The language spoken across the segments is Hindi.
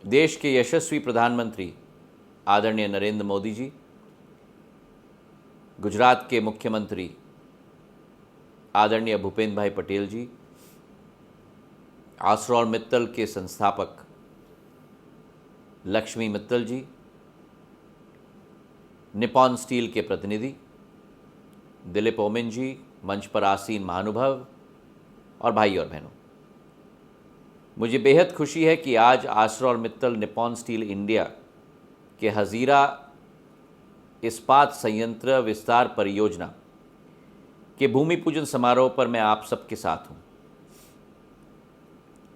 देश के यशस्वी प्रधानमंत्री आदरणीय नरेंद्र मोदी जी, गुजरात के मुख्यमंत्री आदरणीय भूपेंद्र भाई पटेल जी, आश्रॉल मित्तल के संस्थापक लक्ष्मी मित्तल जी, निपॉन स्टील के प्रतिनिधि दिलीप ओमिन जी, मंच पर आसीन महानुभाव और भाई और बहनों, मुझे बेहद खुशी है कि आज आश्रॉल मित्तल निपॉन स्टील इंडिया के हजीरा इस्पात संयंत्र विस्तार परियोजना के भूमि पूजन समारोह पर मैं आप सबके साथ हूं।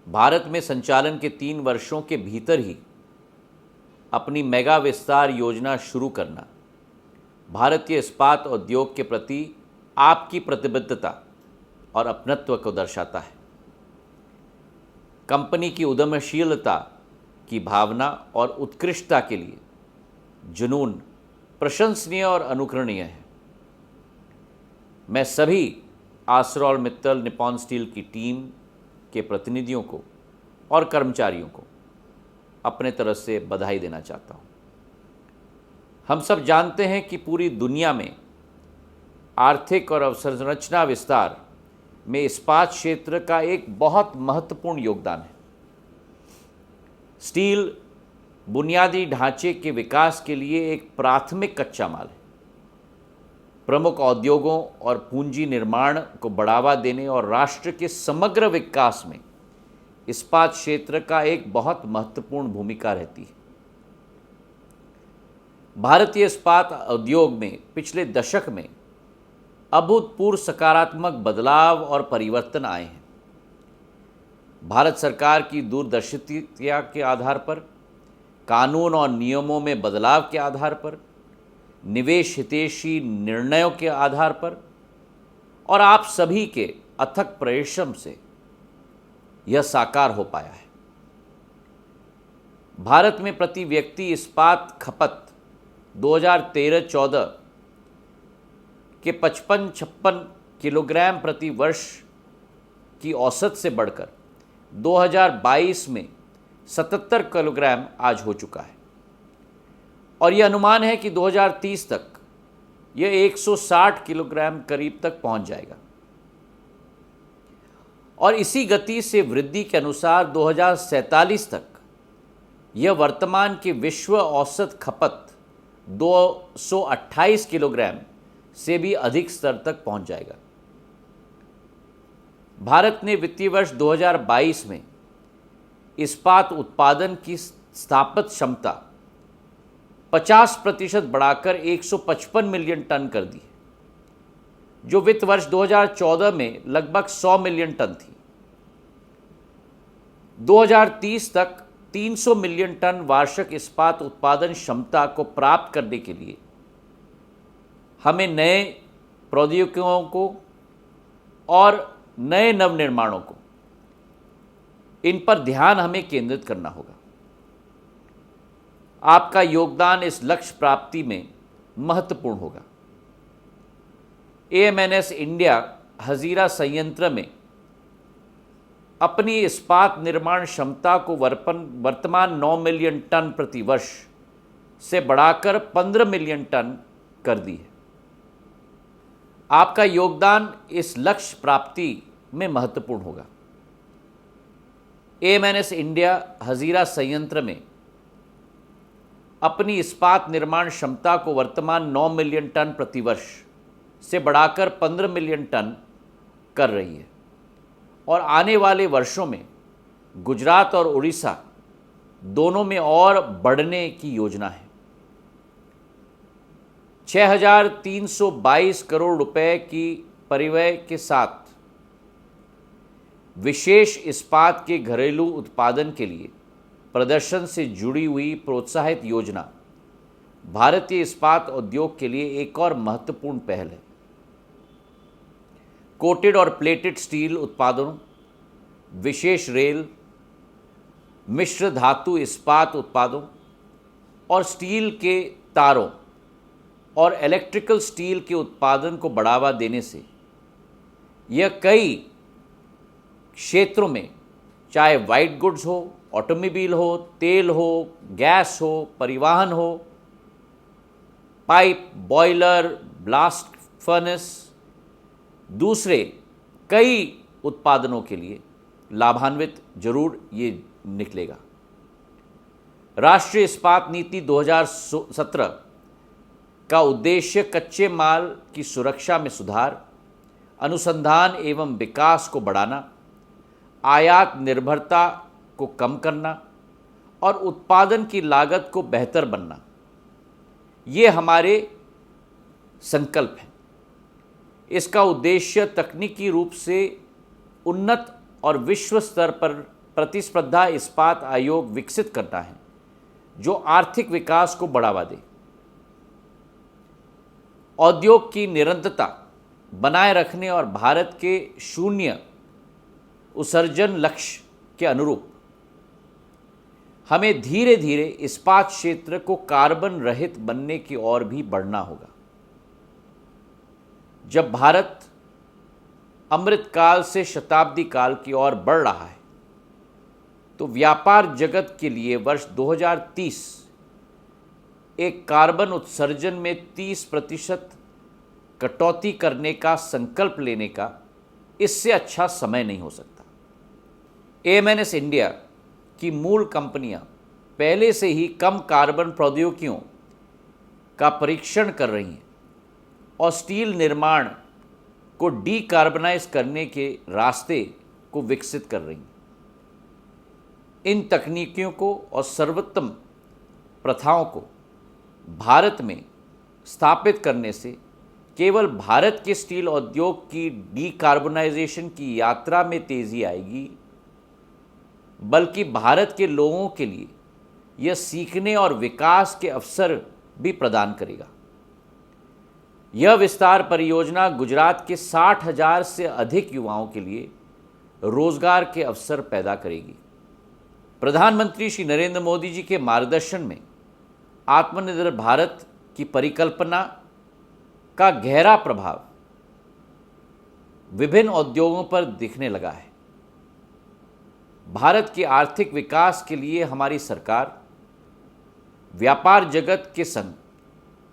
भारत में संचालन के 3 वर्षों के भीतर ही अपनी मेगा विस्तार योजना शुरू करना भारतीय इस्पात उद्योग के प्रति आपकी प्रतिबद्धता और अपनत्व को दर्शाता है। कंपनी की उद्यमशीलता की भावना और उत्कृष्टता के लिए जुनून प्रशंसनीय और अनुकरणीय है। मैं सभी आश्रॉल मित्तल निपॉन स्टील की टीम के प्रतिनिधियों को और कर्मचारियों को अपने तरफ से बधाई देना चाहता हूं। हम सब जानते हैं कि पूरी दुनिया में आर्थिक और अवसंरचना विस्तार में इस्पात क्षेत्र का एक बहुत महत्वपूर्ण योगदान है। स्टील बुनियादी ढांचे के विकास के लिए एक प्राथमिक कच्चा माल है। प्रमुख उद्योगों और पूंजी निर्माण को बढ़ावा देने और राष्ट्र के समग्र विकास में इस्पात क्षेत्र का एक बहुत महत्वपूर्ण भूमिका रहती है। भारतीय इस्पात उद्योग में पिछले दशक में अभूतपूर्व सकारात्मक बदलाव और परिवर्तन आए हैं। भारत सरकार की दूरदर्शिता के आधार पर, कानून और नियमों में बदलाव के आधार पर, निवेश हितैषी निर्णयों के आधार पर और आप सभी के अथक परिश्रम से यह साकार हो पाया है। भारत में प्रति व्यक्ति इस्पात खपत 2013-14 के 55-56 किलोग्राम प्रति वर्ष की औसत से बढ़कर 2022 में 77 किलोग्राम आज हो चुका है और यह अनुमान है कि 2030 तक यह 160 किलोग्राम करीब तक पहुंच जाएगा और इसी गति से वृद्धि के अनुसार 2047 तक यह वर्तमान के विश्व औसत खपत 228 किलोग्राम से भी अधिक स्तर तक पहुंच जाएगा। भारत ने वित्तीय वर्ष 2022 में इस्पात उत्पादन की स्थापित क्षमता 50% बढ़ाकर 155 मिलियन टन कर दी, जो वित्त वर्ष 2014 में लगभग 100 मिलियन टन थी। 2030 तक 300 मिलियन टन वार्षिक इस्पात उत्पादन क्षमता को प्राप्त करने के लिए हमें नए प्रौद्योगिकियों को और नए नवनिर्माणों को इन पर ध्यान हमें केंद्रित करना होगा। आपका योगदान इस लक्ष्य प्राप्ति में महत्वपूर्ण होगा। AMNS इंडिया हजीरा संयंत्र में अपनी इस्पात निर्माण क्षमता को वर्तमान 9 मिलियन टन प्रति वर्ष से बढ़ाकर 15 मिलियन टन कर दी है। आपका योगदान इस लक्ष्य प्राप्ति में महत्वपूर्ण होगा। AMNS इंडिया हजीरा संयंत्र में अपनी इस्पात निर्माण क्षमता को वर्तमान 9 मिलियन टन प्रति वर्ष से बढ़ाकर 15 मिलियन टन कर रही है और आने वाले वर्षों में गुजरात और उड़ीसा दोनों में और बढ़ने की योजना है। 6,322 करोड़ रुपए की परिव्यय के साथ विशेष इस्पात के घरेलू उत्पादन के लिए प्रदर्शन से जुड़ी हुई प्रोत्साहित योजना भारतीय इस्पात उद्योग के लिए एक और महत्वपूर्ण पहल है। कोटेड और प्लेटेड स्टील उत्पादों, विशेष रेल, मिश्र धातु इस्पात उत्पादों और स्टील के तारों और इलेक्ट्रिकल स्टील के उत्पादन को बढ़ावा देने से यह कई क्षेत्रों में, चाहे वाइट गुड्स हो ऑटोमोबाइल हो, तेल हो, गैस हो, परिवहन हो, पाइप, बॉयलर, ब्लास्ट फर्नेस, दूसरे कई उत्पादनों के लिए लाभान्वित जरूर ये निकलेगा। राष्ट्रीय इस्पात नीति 2017 का उद्देश्य कच्चे माल की सुरक्षा में सुधार, अनुसंधान एवं विकास को बढ़ाना, आयात निर्भरता को कम करना और उत्पादन की लागत को बेहतर बनना, ये हमारे संकल्प हैं। इसका उद्देश्य तकनीकी रूप से उन्नत और विश्व स्तर पर प्रतिस्पर्धा इस्पात आयोग विकसित करना है, जो आर्थिक विकास को बढ़ावा दे, औद्योग की निरंतरता बनाए रखने और भारत के शून्य उत्सर्जन लक्ष्य के अनुरूप हमें धीरे धीरे इस्पात क्षेत्र को कार्बन रहित बनने की ओर भी बढ़ना होगा। जब भारत अमृतकाल से शताब्दी काल की ओर बढ़ रहा है, तो व्यापार जगत के लिए वर्ष 2030 एक कार्बन उत्सर्जन में 30% कटौती करने का संकल्प लेने का इससे अच्छा समय नहीं हो सकता। AMNS इंडिया की मूल कंपनियां पहले से ही कम कार्बन प्रौद्योगिकियों का परीक्षण कर रही हैं और स्टील निर्माण को डीकार्बनाइज करने के रास्ते को विकसित कर रही हैं। इन तकनीकियों को और सर्वोत्तम प्रथाओं को भारत में स्थापित करने से केवल भारत के स्टील उद्योग की डीकार्बनाइजेशन की यात्रा में तेजी आएगी, बल्कि भारत के लोगों के लिए यह सीखने और विकास के अवसर भी प्रदान करेगा। यह विस्तार परियोजना गुजरात के 60,000 से अधिक युवाओं के लिए रोजगार के अवसर पैदा करेगी। प्रधानमंत्री श्री नरेंद्र मोदी जी के मार्गदर्शन में आत्मनिर्भर भारत की परिकल्पना का गहरा प्रभाव विभिन्न उद्योगों पर दिखने लगा है। भारत के आर्थिक विकास के लिए हमारी सरकार व्यापार जगत के संग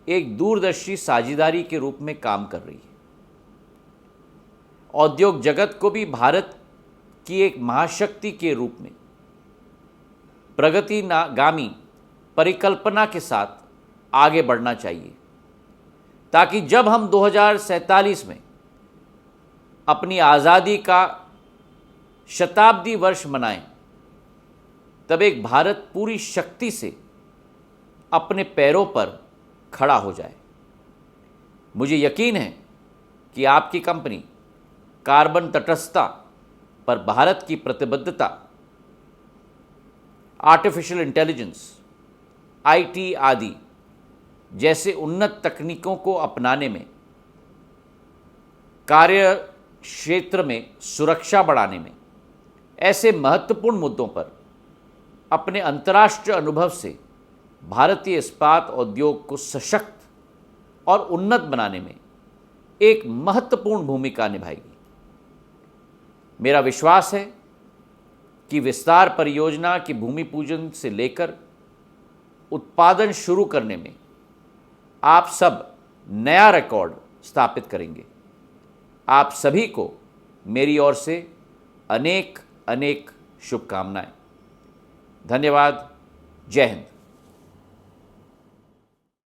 एक दूरदर्शी साझेदारी के रूप में काम कर रही है। औद्योग जगत को भी भारत की एक महाशक्ति के रूप में प्रगतिगामी परिकल्पना के साथ आगे बढ़ना चाहिए, ताकि जब हम 2047 में अपनी आज़ादी का शताब्दी वर्ष मनाएं, तब एक भारत पूरी शक्ति से अपने पैरों पर खड़ा हो जाए। मुझे यकीन है कि आपकी कंपनी कार्बन तटस्थता पर भारत की प्रतिबद्धता, आर्टिफिशियल इंटेलिजेंस, IT आदि जैसे उन्नत तकनीकों को अपनाने में, कार्य क्षेत्र में सुरक्षा बढ़ाने में, ऐसे महत्वपूर्ण मुद्दों पर अपने अंतर्राष्ट्रीय अनुभव से भारतीय इस्पात उद्योग को सशक्त और उन्नत बनाने में एक महत्वपूर्ण भूमिका निभाएगी। मेरा विश्वास है कि विस्तार परियोजना की भूमि पूजन से लेकर उत्पादन शुरू करने में आप सब नया रिकॉर्ड स्थापित करेंगे। आप सभी को मेरी ओर से अनेक अनेक शुभकामनाएं। धन्यवाद। जय हिंद।